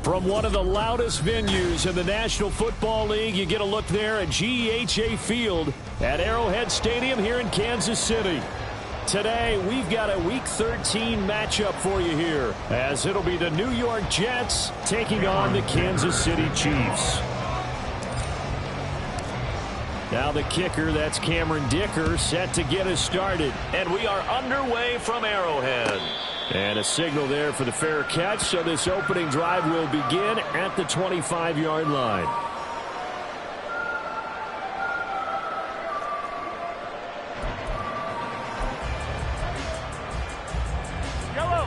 From one of the loudest venues in the National Football League, you get a look there at GEHA Field at Arrowhead Stadium here in Kansas City. Today, we've got a Week 13 matchup for you here, as it'll be the New York Jets taking on the Kansas City Chiefs. Now the kicker, that's Cameron Dicker, set to get us started. And we are underway from Arrowhead. And a signal there for the fair catch, so this opening drive will begin at the 25-yard line. Yellow.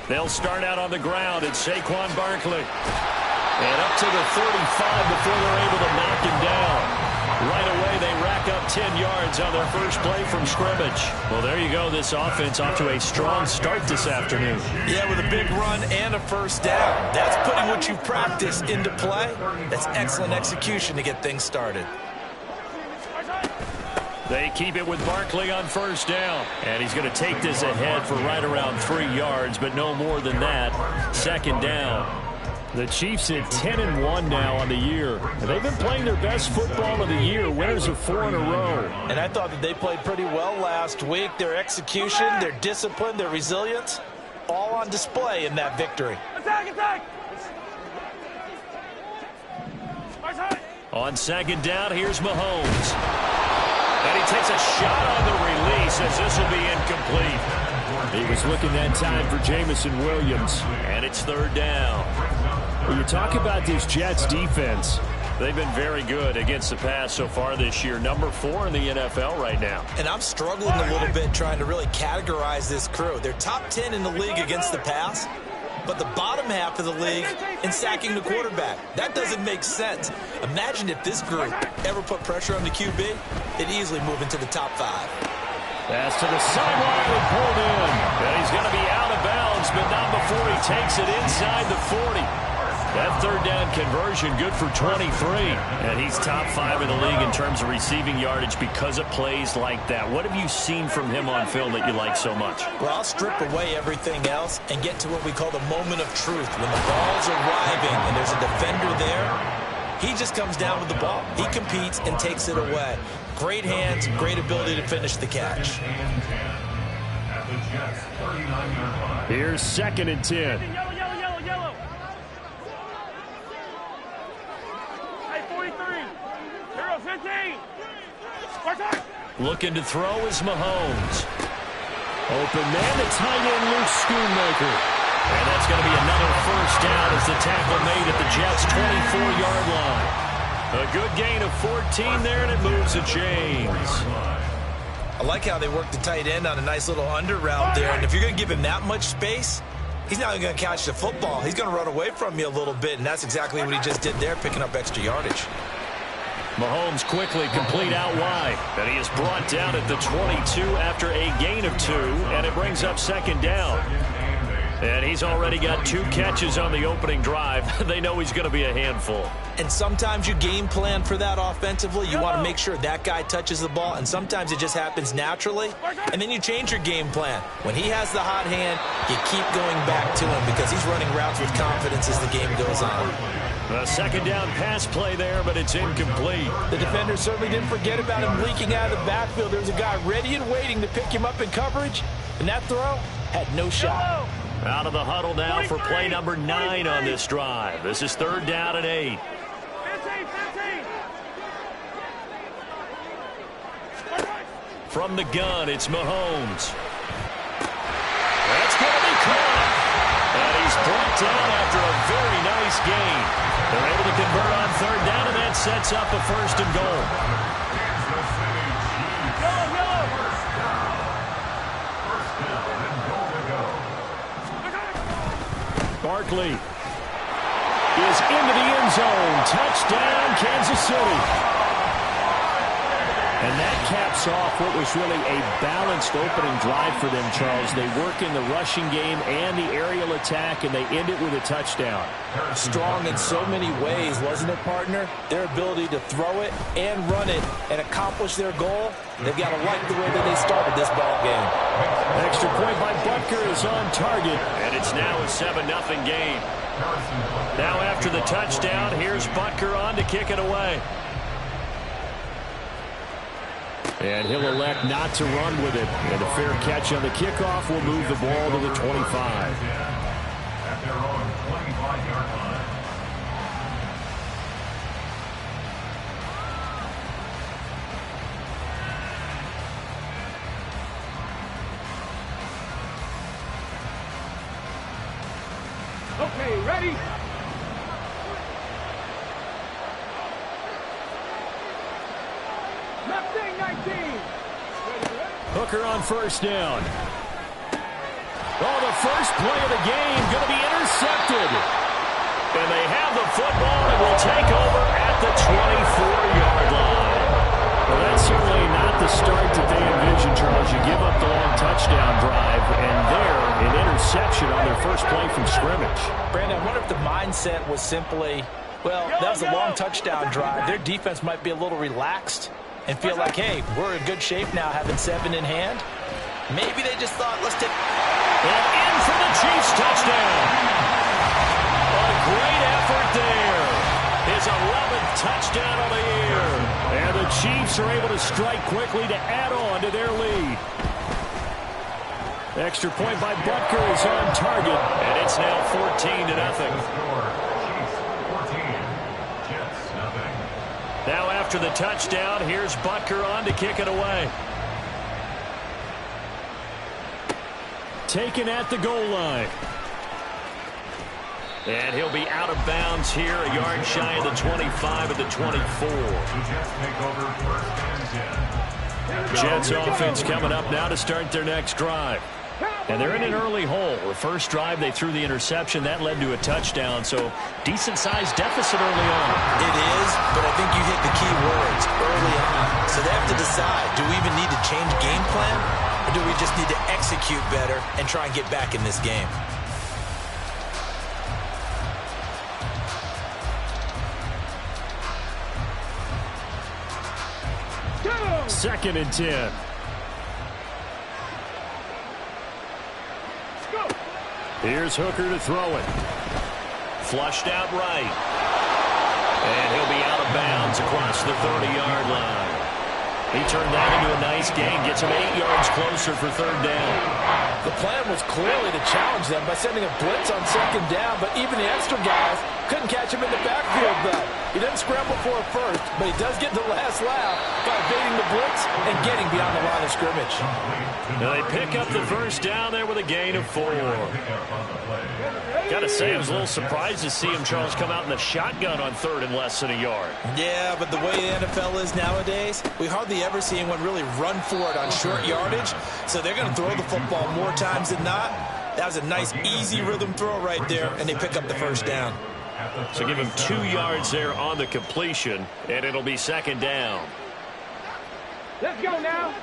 They'll start out on the ground. It's Saquon Barkley. And up to the 35 before they're able to knock him down. Right away, they rack up 10 yards on their first play from scrimmage. Well, there you go. This offense off to a strong start this afternoon. Yeah, with a big run and a first down. That's putting what you practice into play. That's excellent execution to get things started. They keep it with Barkley on first down. And he's going to take this ahead for right around 3 yards, but no more than that. Second down. The Chiefs at 10-1 now on the year. And they've been playing their best football of the year. Winners of 4 in a row. And I thought that they played pretty well last week. Their execution, their discipline, their resilience, all on display in that victory. Attack, attack! On second down, here's Mahomes. And he takes a shot on the release as this will be incomplete. He was looking that time for Jamison Williams. And it's third down. When you talk about this Jets defense, they've been very good against the pass so far this year. Number 4 in the NFL right now. And I'm struggling a little bit trying to really categorize this crew. They're top 10 in the league against the pass, but the bottom half of the league in sacking the quarterback. That doesn't make sense. Imagine if this group ever put pressure on the QB, they'd easily move into the top 5. Pass to the sideline and pulled in. And he's going to be out of bounds, but not before he takes it inside the 40. That third down conversion good for 23. And he's top 5 in the league in terms of receiving yardage because of plays like that. What have you seen from him on film that you like so much? Well, I'll strip away everything else and get to what we call the moment of truth. When the ball's arriving and there's a defender there, he just comes down with the ball. He competes and takes it away. Great hands, great ability to finish the catch. Here's second and 10. Yellow, yellow, yellow, yellow. Hey, 43. 0-15. Looking to throw is Mahomes. Open man, the tight end, Luke Schoonmaker. And that's going to be another first down as the tackle made at the Jets' 24-yard line. A good gain of 14 there, and it moves the chains. I like how they work the tight end on a nice little under route there. And if you're going to give him that much space, he's not going to catch the football. He's going to run away from you a little bit, and that's exactly what he just did there, picking up extra yardage. Mahomes quickly complete out wide. And he is brought down at the 22 after a gain of 2, and it brings up second down. And he's already got 2 catches on the opening drive. They know he's going to be a handful. And sometimes you game plan for that offensively. You want to make sure that guy touches the ball, and sometimes it just happens naturally. And then you change your game plan. When he has the hot hand, you keep going back to him because he's running routes with confidence as the game goes on. A second down pass play there, but it's incomplete. The defender certainly didn't forget about him leaking out of the backfield. There's a guy ready and waiting to pick him up in coverage, and that throw had no shot. Out of the huddle now for play number 9 on this drive. This is third down and 8. 15. From the gun, it's Mahomes. That's going to be caught. And he's brought down after a very nice gain. They're able to convert on third down, and that sets up a first and goal. Barkley is into the end zone. Touchdown, Kansas City. And that caps off what was really a balanced opening drive for them, Charles. They work in the rushing game and the aerial attack, and they end it with a touchdown. Strong in so many ways, wasn't it, partner? Their ability to throw it and run it and accomplish their goal, they've got to like the way that they started this ball game. Extra point by Butker is on target, and it's now a 7-0 game. Now after the touchdown, here's Butker on to kick it away. And he'll elect not to run with it. And a fair catch on the kickoff will move the ball to the 25. At their own 25-yard line. Okay, ready? Left thing, 19. Hooker on first down. Oh, the first play of the game going to be intercepted. And they have the football and will take over at the 24-yard line. Well, that's certainly not the start that they envisioned, Charles. You give up the long touchdown drive, and there, an interception on their first play from scrimmage. Brandon, I wonder if the mindset was simply, well, that was a long touchdown drive. Their defense might be a little relaxed and feel like, hey, we're in good shape now having 7 in hand. Maybe they just thought, let's take... And in for the Chiefs touchdown. A great effort there. His 11th touchdown of the year. And the Chiefs are able to strike quickly to add on to their lead. Extra point by Butker is on target. And it's now 14-0. Now after the touchdown, here's Butker on to kick it away. Taken at the goal line. And he'll be out of bounds here, a yard shy of the 25 at the 24. Jets offense coming up now to start their next drive. And they're in an early hole. The first drive, they threw the interception. That led to a touchdown, so decent-sized deficit early on. It is, but I think you hit the key words early on. So they have to decide, do we even need to change game plan, or do we just need to execute better and try and get back in this game? Second and 10. Here's Hooker to throw it. Flushed out right. And he'll be out of bounds across the 30-yard line. He turned that into a nice gain. Gets him 8 yards closer for third down. The plan was clearly to challenge them by sending a blitz on second down, but even the extra guys couldn't catch him in the backfield, though. He didn't scramble for it first, but he does get the last laugh by evading the blitz and getting beyond the line of scrimmage. Now they pick up the first down there with a gain of 4. Got to say, I was a little surprised to see him, Charles, come out in the shotgun on third and less than a yard. Yeah, but the way the NFL is nowadays, we hardly ever see anyone really run for it on short yardage, so they're going to throw the football more times than not. That was a nice, easy rhythm throw right there, and they pick up the first down. So give him 2 yards there on the completion, and it'll be second down. Let's go now.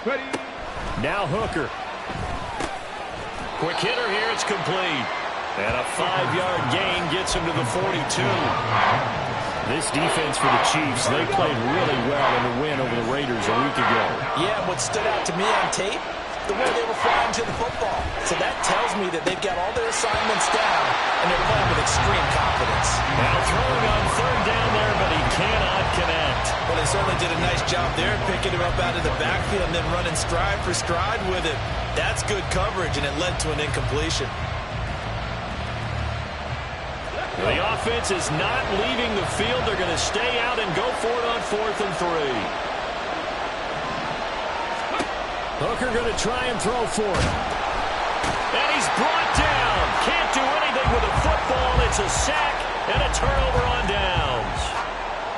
Ready. Now Hooker. Quick hitter here, it's complete. And a 5-yard gain gets him to the 42. This defense for the Chiefs, they played really well in the win over the Raiders a week ago. Yeah, what stood out to me on tape, the way they were flying to the football. So that tells me that they've got all their assignments down, and they're playing with extreme confidence. Now throwing on third down there, but he cannot connect. Well, they certainly did a nice job there, picking him up out of the backfield and then running stride for stride with it. That's good coverage, and it led to an incompletion. The offense is not leaving the field. They're going to stay out and go for it on 4th and 3. Hooker going to try and throw for it. And he's brought down. Can't do anything with a football. It's a sack and a turnover on downs.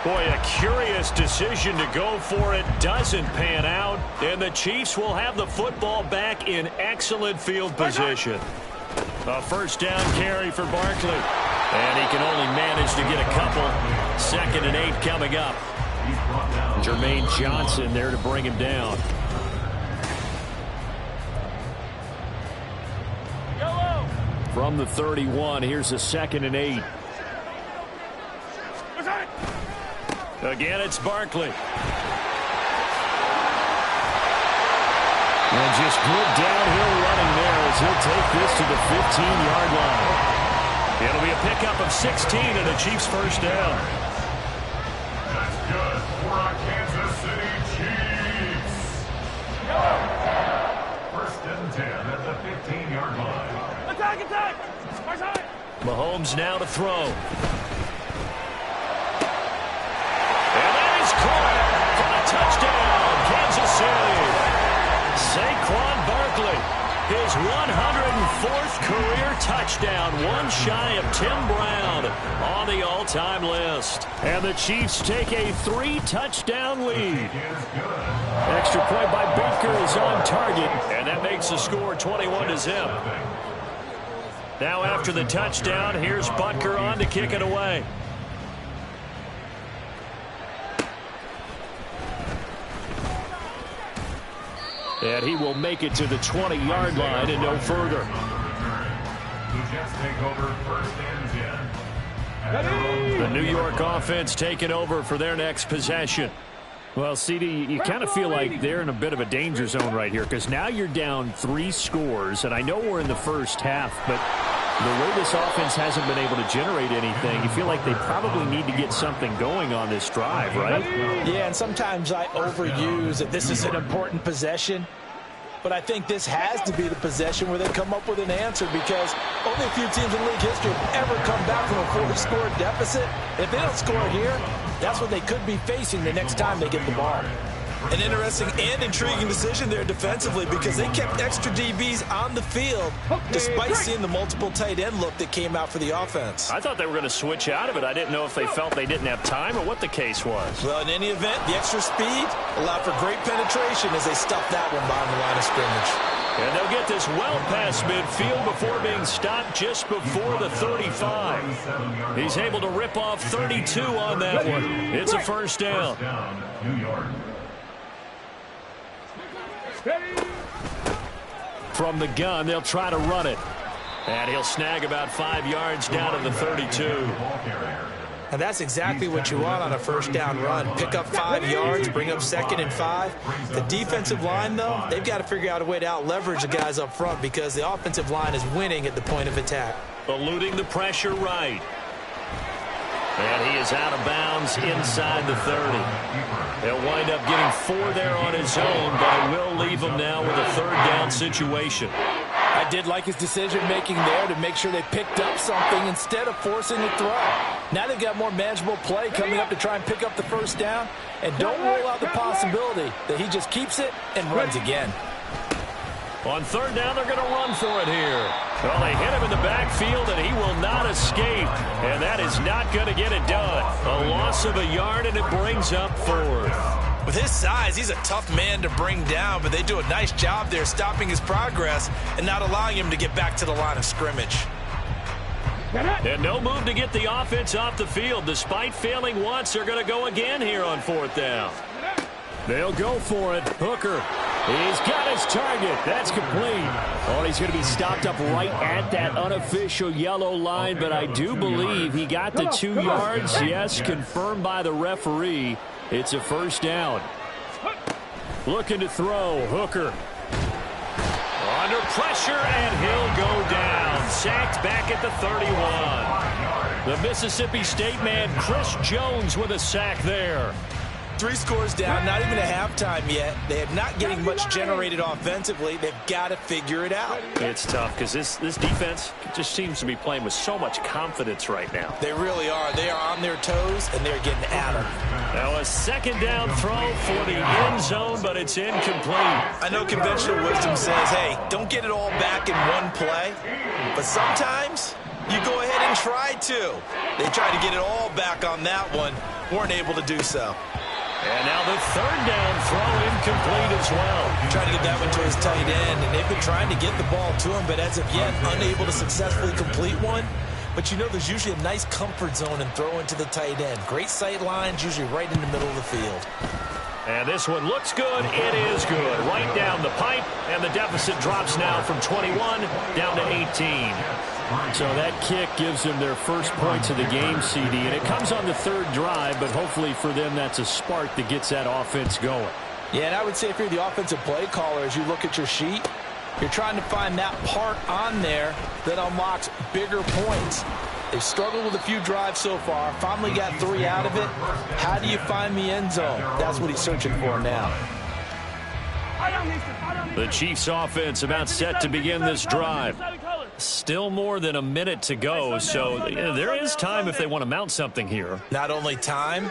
Boy, a curious decision to go for it. Doesn't pan out. And the Chiefs will have the football back in excellent field position. A first down carry for Barkley. And he can only manage to get a couple. 2nd and 8 coming up. Jermaine Johnson there to bring him down. From the 31, here's a 2nd and 8. Again, it's Barkley. And just good downhill running there as he'll take this to the 15-yard line. It'll be a pickup of 16 and a Chiefs first down. That's good for our Kansas City Chiefs. 1st and 10 at the 15-yard line. Attack, attack! Mahomes now to throw. And that is caught for a touchdown, Kansas City. Saquon Barkley, his 104th career touchdown, one shy of Tim Brown on the all-time list. And the Chiefs take a 3-touchdown lead. Extra point by Baker is on target, and that makes the score 21-0. Now after the touchdown, here's Butker on to kick it away. And he will make it to the 20-yard line and no further. The Jets take over 1st and 10. The New York offense taking over for their next possession. Well, CD, you kind of feel like they're in a bit of a danger zone right here because now you're down 3 scores, and I know we're in the first half, but the way this offense hasn't been able to generate anything, you feel like they probably need to get something going on this drive, right? Yeah, and sometimes I overuse that this is an important possession. But I think this has to be the possession where they come up with an answer because only a few teams in league history have ever come back from a 4-score deficit. If they don't score here, that's what they could be facing the next time they get the ball. An interesting and intriguing decision there defensively because they kept extra DBs on the field despite seeing the multiple tight end look that came out for the offense. I thought they were going to switch out of it. I didn't know if they felt they didn't have time or what the case was. Well, in any event, the extra speed allowed for great penetration as they stuffed that one behind the line of scrimmage. And they'll get this well past midfield before being stopped just before the 35. He's able to rip off 32 on that one. It's a first down. New York. From the gun, they'll try to run it. And he'll snag about 5 yards down to the 32. And that's exactly what you want on a first down run. Pick up 5 yards, bring up 2nd and 5. The defensive line, though, they've got to figure out a way to out-leverage the guys up front because the offensive line is winning at the point of attack. Eluding the pressure right. And he is out of bounds inside the 30. He'll wind up getting 4 there on his own, but it will leave him now with a 3rd down situation. I did like his decision-making there to make sure they picked up something instead of forcing the throw. Now they've got more manageable play coming up to try and pick up the first down, and don't rule out the possibility that he just keeps it and runs again. On 3rd down, they're going to run for it here. Well, they hit him in the backfield, and he will not escape. And that is not going to get it done. A loss of a yard, and it brings up 4th. With his size, he's a tough man to bring down, but they do a nice job there stopping his progress and not allowing him to get back to the line of scrimmage. And no move to get the offense off the field. Despite failing once, they're going to go again here on 4th down. They'll go for it. Hooker. He's got his target. That's complete. Oh, he's going to be stopped up right at that unofficial yellow line, but I do believe he got the 2 yards. Yes, confirmed by the referee. It's a first down. Looking to throw. Hooker. Under pressure, and he'll go down. Sacked back at the 31. The Mississippi State man, Chris Jones, with a sack there. 3 scores down, not even at halftime yet. They are not getting much generated offensively. They've got to figure it out. It's tough because this defense just seems to be playing with so much confidence right now. They really are. They are on their toes, and they're getting at them. Now a 2nd down throw for the end zone, but it's incomplete. I know conventional wisdom says, hey, don't get it all back in one play. But sometimes you go ahead and try to. They tried to get it all back on that one. Weren't able to do so. And now the 3rd down throw incomplete as well. Trying to get that one to his tight end, and they've been trying to get the ball to him, but as of yet, unable to successfully complete one. but you know there's usually a nice comfort zone in throwing to the tight end. Great sight lines, usually right in the middle of the field. And this one looks good. It is good. Right down the pipe, and the deficit drops now from 21 down to 18. So that kick gives them their first points of the game, CD, and it comes on the third drive, but hopefully for them that's a spark that gets that offense going. Yeah, and I would say if you're the offensive play caller, as you look at your sheet, you're trying to find that part on there that unlocks bigger points. They've struggled with a few drives so far, finally got 3 out of it. How do you find the end zone? That's what he's searching for now. The Chiefs offense about set to begin this drive. Still more than a minute to go, so there is time if they want to mount something here. Not only time,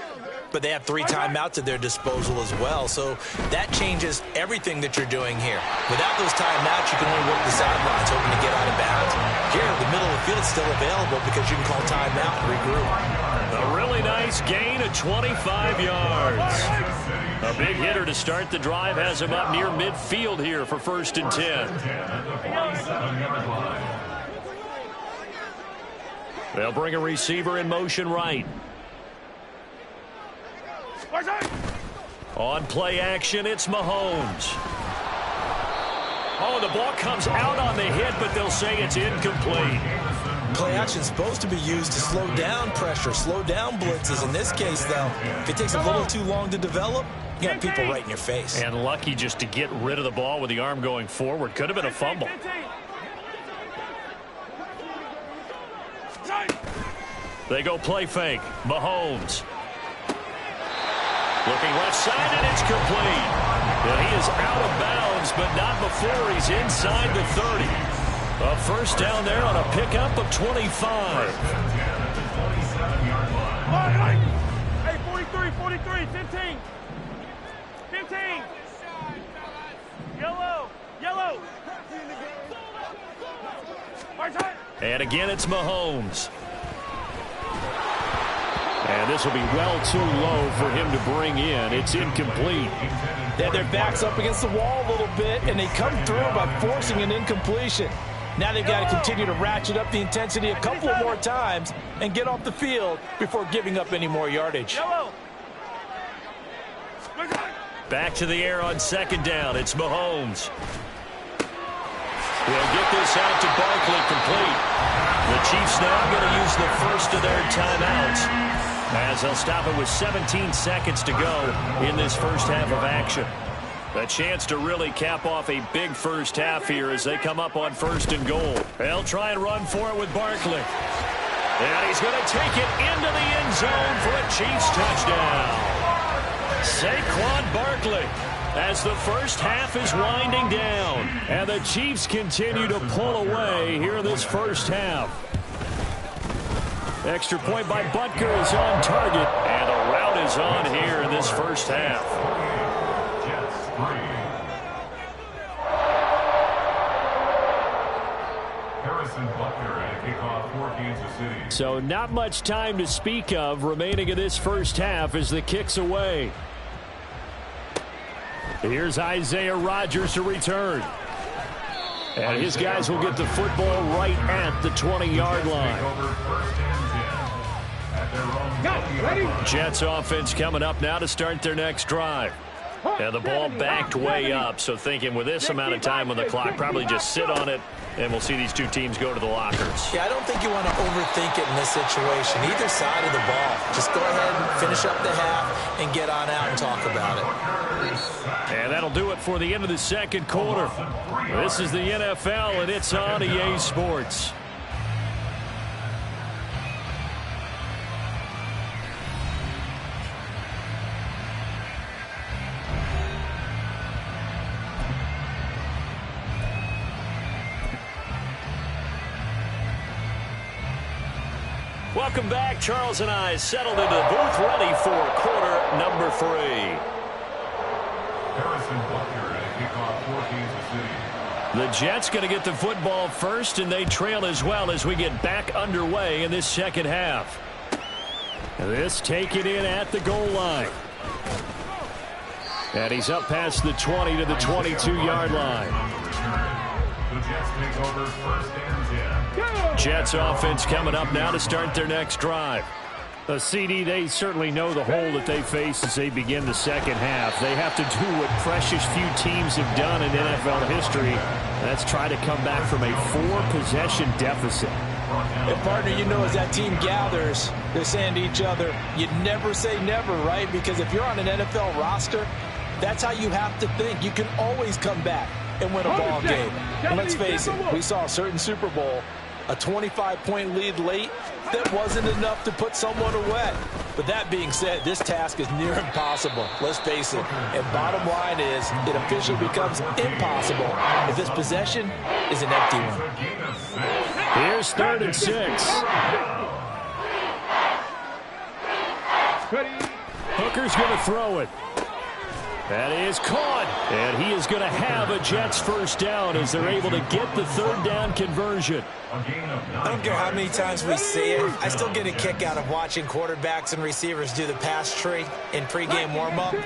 but they have 3 timeouts at their disposal as well. So that changes everything that you're doing here. Without those timeouts, you can only work the sidelines, hoping to get out of bounds. Here, the middle of the field is still available because you can call timeout and regroup. A really nice gain of 25 yards. A big hitter to start the drive has him up near midfield here for 1st and 10. They'll bring a receiver in motion right. On play action, it's Mahomes. Oh, the ball comes out on the hit, but they'll say it's incomplete. Play action is supposed to be used to slow down pressure, slow down blitzes. In this case, though, if it takes a little too long to develop, you got people right in your face. And lucky just to get rid of the ball with the arm going forward. Could have been a fumble. They go play fake. Mahomes. Looking left side, and it's complete. And he is out of bounds, but not before he's inside the 30. A first down there on a pickup of 25. Hey, 43, 43, 15. 15. Yellow. Yellow. And again, it's Mahomes. And this will be well too low for him to bring in. It's incomplete. They had their backs up against the wall a little bit, and they come through by forcing an incompletion. Now they've got to continue to ratchet up the intensity a couple of more times and get off the field before giving up any more yardage. Back to the air on 2nd down. It's Mahomes. They'll get this out to Barkley complete. The Chiefs now going to use the first of their timeouts, as they'll stop it with 17 seconds to go in this first half of action. A chance to really cap off a big first half here as they come up on 1st and goal. They'll try and run for it with Barkley. And he's going to take it into the end zone for a Chiefs touchdown. Saquon Barkley, as the first half is winding down, and the Chiefs continue to pull away here in this first half. Extra point by Butker is on target, and the route is on here in this first half. Harrison Butker at kickoff for Kansas City. So not much time to speak of remaining in this first half as the kick's away. Here's Isaiah Rodgers to return. And his guys will get the football right at the 20-yard line. Jets offense coming up now to start their next drive. And the ball backed way up, so thinking with this amount of time on the clock, probably just sit on it, and we'll see these two teams go to the lockers. Yeah, I don't think you want to overthink it in this situation. Either side of the ball. Just go ahead and finish up the half and get on out and talk about it. And that'll do it for the end of the second quarter. This is the NFL, and it's on EA Sports. Welcome back. Charles and I settled into the booth, ready for quarter number 3. Harrison Butker at kickoff for Kansas City. The Jets going to get the football first, and they trail as well as we get back underway in this second half. This taken in at the goal line. And he's up past the 20 to the 22-yard line. The Jets take over 1st and 10. Jets offense coming up now to start their next drive. The CD, they certainly know the hole that they face as they begin the second half. They have to do what precious few teams have done in NFL history. That's try to come back from a 4-possession deficit. And partner, you know, as that team gathers, they're saying to each other, you never say never, right? Because if you're on an NFL roster, that's how you have to think. You can always come back and win a ball game. And let's face it, we saw a certain Super Bowl, a 25-point lead late, that wasn't enough to put someone away. But that being said, this task is near impossible. Let's face it. And bottom line is, it officially becomes impossible if this possession is an empty one. Here's 3rd and 6. Hooker's going to throw it. That is caught. And he is going to have a Jets first down as they're able to get the 3rd down conversion. I don't care how many times we see it. I still get a kick out of watching quarterbacks and receivers do the pass tree in pregame warm-up.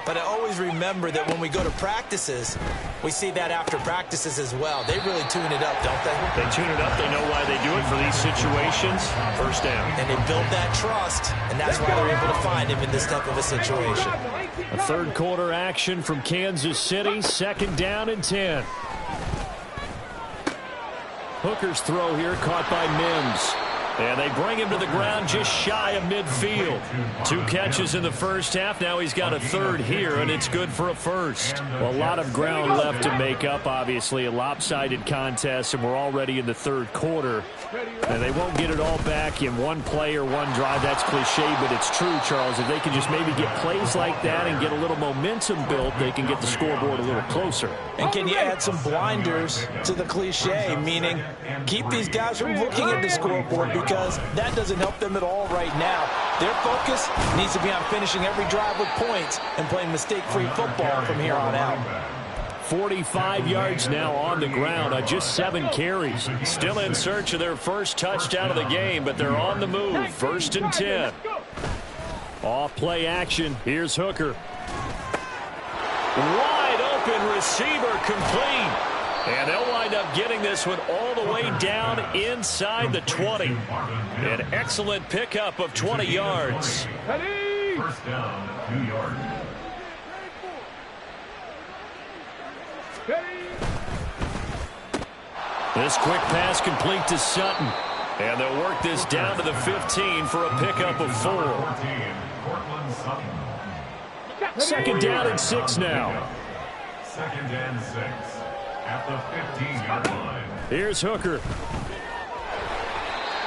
But I always remember that when we go to practices, we see that after practices as well. They really tune it up, don't they? They tune it up. They know why they do it for these situations. First down. And they build that trust, and that's why they're able to find him in this type of a situation. A 3rd quarter action from Kansas City. 2nd down and 10. Hooker's throw here caught by Mims. And they bring him to the ground just shy of midfield. 2 catches in the first half. Now he's got a 3rd here, and it's good for a first. Well, a lot of ground left to make up, obviously. A lopsided contest, and we're already in the 3rd quarter. And they won't get it all back in one play or one drive. That's cliche, but it's true, Charles. If they can just maybe get plays like that and get a little momentum built, they can get the scoreboard a little closer. And can you add some blinders to the cliche, meaning keep these guys from looking at the scoreboard, because that doesn't help them at all right now. Their focus needs to be on finishing every drive with points and playing mistake-free football from here on out. 45 yards now on the ground on just 7 carries. Still in search of their first touchdown of the game, but they're on the move. 1st and 10. Off play action. Here's Hooker. Wide open receiver complete. And they'll wind up getting this one all the way down inside the 20. An excellent pickup of 20 yards. First down, 2 yards. This quick pass complete to Sutton. And they'll work this down to the 15 for a pickup of 4. 2nd down and 6 now. 2nd and 6 at the 15-yard line. Here's Hooker.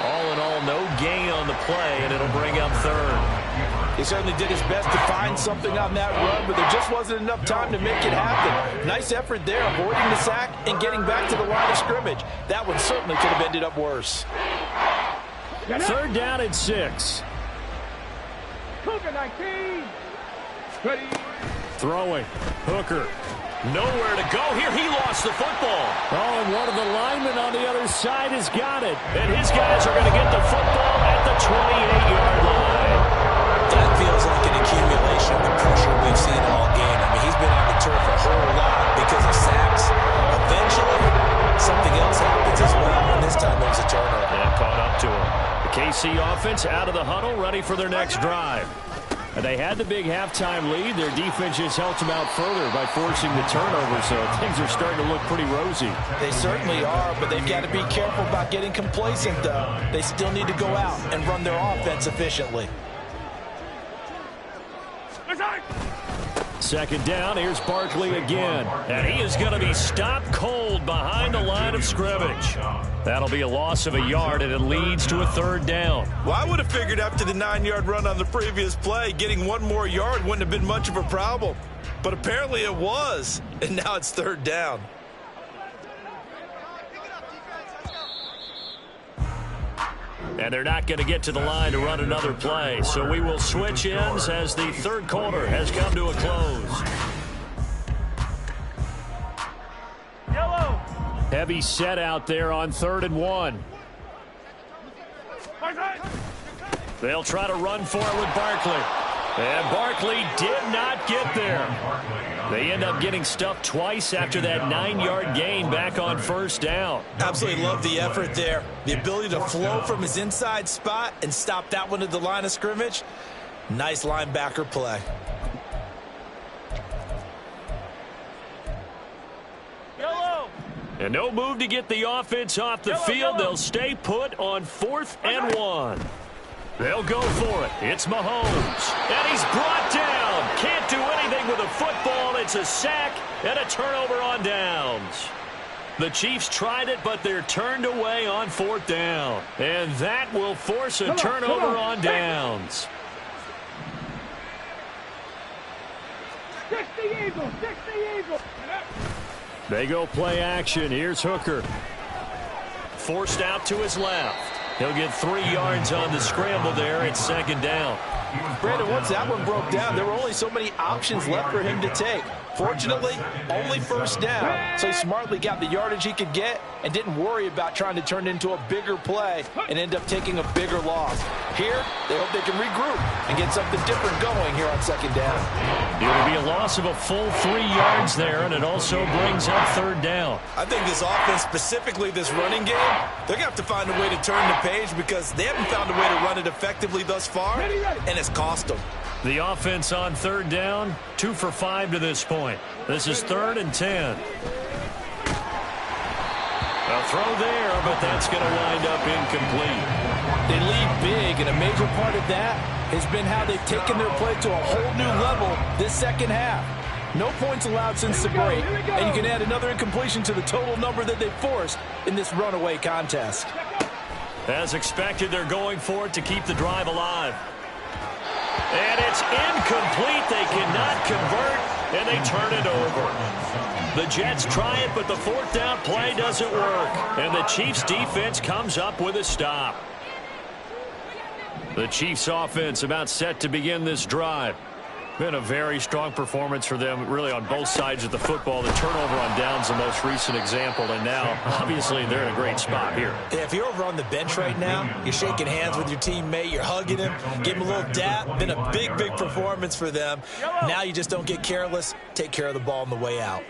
All in all, no gain on the play, and it'll bring up 3rd. He certainly did his best to find something on that run, but there just wasn't enough time to make it happen. Nice effort there, avoiding the sack and getting back to the line of scrimmage. That one certainly could have ended up worse. 3rd down and 6. Throwing. Hooker. Nowhere to go here. He lost the football. Oh, and one of the linemen on the other side has got it. And his guys are going to get the football at the 28-yard line. That feels like an accumulation of the pressure we've seen all game. I mean, he's been on the turf a whole lot because of sacks. Eventually, something else happens as well, and this time it was a turnover. Yeah, caught up to him. The KC offense out of the huddle, ready for their next drive. And they had the big halftime lead. Their defense just helped them out further by forcing the turnover, so things are starting to look pretty rosy. They certainly are, but they've got to be careful about getting complacent, though. They still need to go out and run their offense efficiently. 2nd down, here's Barkley again. And he is going to be stopped cold behind the line of scrimmage. That'll be a loss of a yard, and it leads to a 3rd down. Well, I would have figured after the 9-yard run on the previous play, getting one more yard wouldn't have been much of a problem. But apparently it was, and now it's 3rd down. And they're not going to get to the line to run another play. So we will switch ends as the 3rd quarter has come to a close. Yellow. Heavy set out there on 3rd and 1. They'll try to run for it with Barkley. And Barkley did not get there. They end up getting stuffed twice after that 9-yard gain back on first down. Absolutely love the effort there. The ability to flow from his inside spot and stop that one at the line of scrimmage. Nice linebacker play. And no move to get the offense off the field. They'll stay put on 4th and 1. They'll go for it. It's Mahomes. And he's brought down. Can't do anything with a football. It's a sack and a turnover on downs. The Chiefs tried it, but they're turned away on 4th down. And that will force a turnover on downs. They go play action. Here's Hooker. Forced out to his left. He'll get 3 yards on the scramble there at 2nd down. Brandon, once that one broke down, there were only so many options left for him to take. Fortunately, only 1st down. So he smartly got the yardage he could get and didn't worry about trying to turn it into a bigger play and end up taking a bigger loss. Here, they hope they can regroup and get something different going here on 2nd down. It would be a loss of a full 3 yards there, and it also brings up 3rd down. I think this offense, specifically this running game, they're going to have to find a way to turn the page because they haven't found a way to run it effectively thus far, and it's cost them. The offense on 3rd down, 2 for 5 to this point. This is 3rd and 10. A throw there, but that's going to wind up incomplete. They lead big, and a major part of that has been how they've taken their play to a whole new level this 2nd half. No points allowed since the break, and you can add another incompletion to the total number that they forced in this runaway contest. As expected, they're going for it to keep the drive alive. And it's incomplete. They cannot convert, and they turn it over. The Jets try it, but the 4th down play doesn't work. And the Chiefs' defense comes up with a stop. The Chiefs' offense about set to begin this drive. Been a very strong performance for them, really, on both sides of the football. The turnover on downs, the most recent example, and now, obviously, they're in a great spot here. Yeah, if you're over on the bench right now, you're shaking hands with your teammate, you're hugging him, give him a little dap. Been a big, big performance for them. Now you just don't get careless. Take care of the ball on the way out.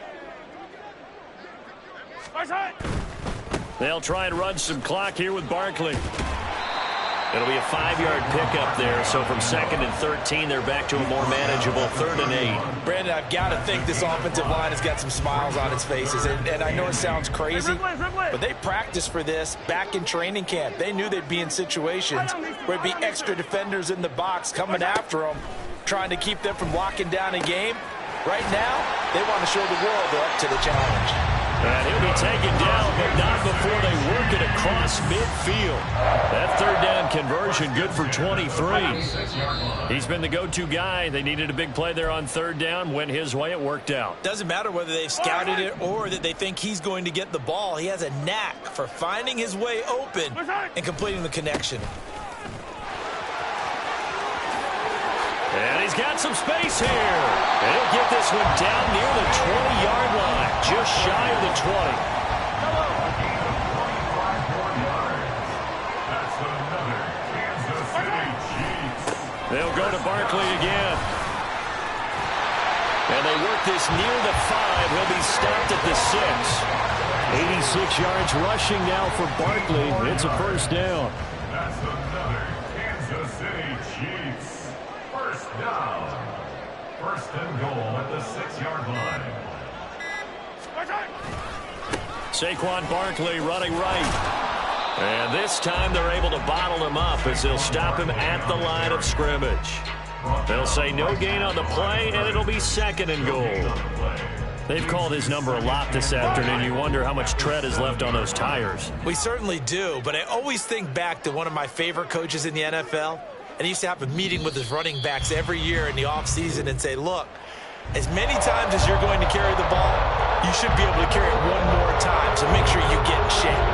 They'll try and run some clock here with Barkley. It'll be a 5-yard pickup there, so from 2nd and 13, they're back to a more manageable 3rd and 8. Brandon, I've got to think this offensive line has got some smiles on its faces, and I know it sounds crazy, but they practiced for this back in training camp. They knew they'd be in situations where it'd be extra defenders in the box coming after them, trying to keep them from locking down a game. Right now, they want to show the world they're up to the challenge. And he'll be taken down, but not before they work it across midfield. That 3rd down conversion good for 23. He's been the go-to guy. They needed a big play there on 3rd down. Went his way. It worked out. Doesn't matter whether they've scouted it or that they think he's going to get the ball. He has a knack for finding his way open and completing the connection. And he's got some space here. And he'll get this one down near the 20-yard line, just shy of the 20. They'll go to Barkley again. And they work this near the 5. He'll be stopped at the 6. 86 yards rushing now for Barkley. It's a 1st down. That's another Kansas City Chiefs. 1st down. 1st and goal at the 6-yard line. Saquon Barkley running right. And this time they're able to bottle him up as they'll stop him at the line of scrimmage. They'll say no gain on the play, and it'll be 2nd and goal. They've called his number a lot this afternoon. You wonder how much tread is left on those tires. We certainly do, but I always think back to one of my favorite coaches in the NFL. And he used to have a meeting with his running backs every year in the offseason and say, look, as many times as you're going to carry the ball, you should be able to carry it one more time, so make sure you get in shape.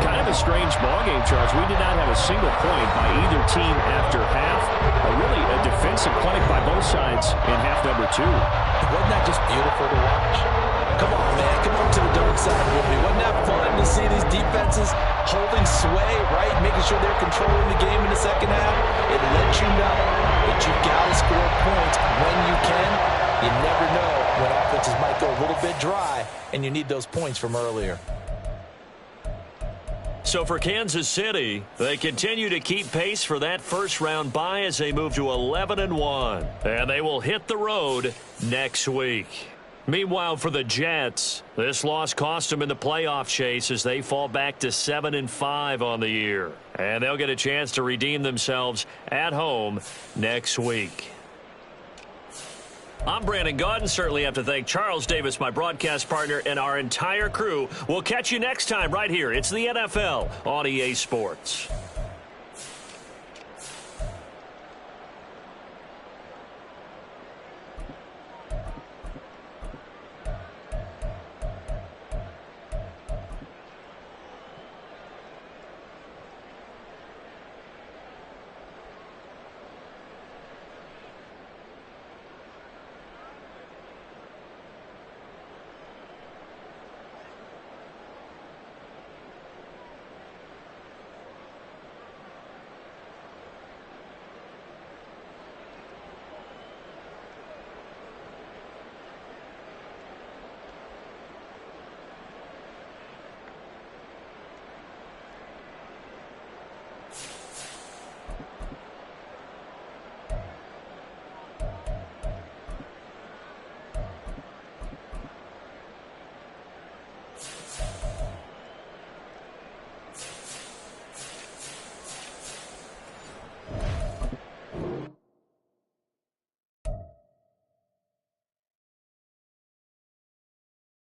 Kind of a strange ballgame, Charles. We did not have a single point by either team after half. Really a defensive clinic by both sides in half number 2. Wasn't that just beautiful to watch? Come on, man. Come over to the dark side with me. Wasn't that fun to see these defenses holding sway, right? Making sure they're controlling the game in the second half. It lets you know that you've got to score points when you can. You never know when offenses might go a little bit dry, and you need those points from earlier. So for Kansas City, they continue to keep pace for that first-round bye as they move to 11-1. And they will hit the road next week. Meanwhile, for the Jets, this loss cost them in the playoff chase as they fall back to 7-5 on the year. And they'll get a chance to redeem themselves at home next week. I'm Brandon Gaudin. Certainly have to thank Charles Davis, my broadcast partner, and our entire crew. We'll catch you next time right here. It's the NFL on EA Sports.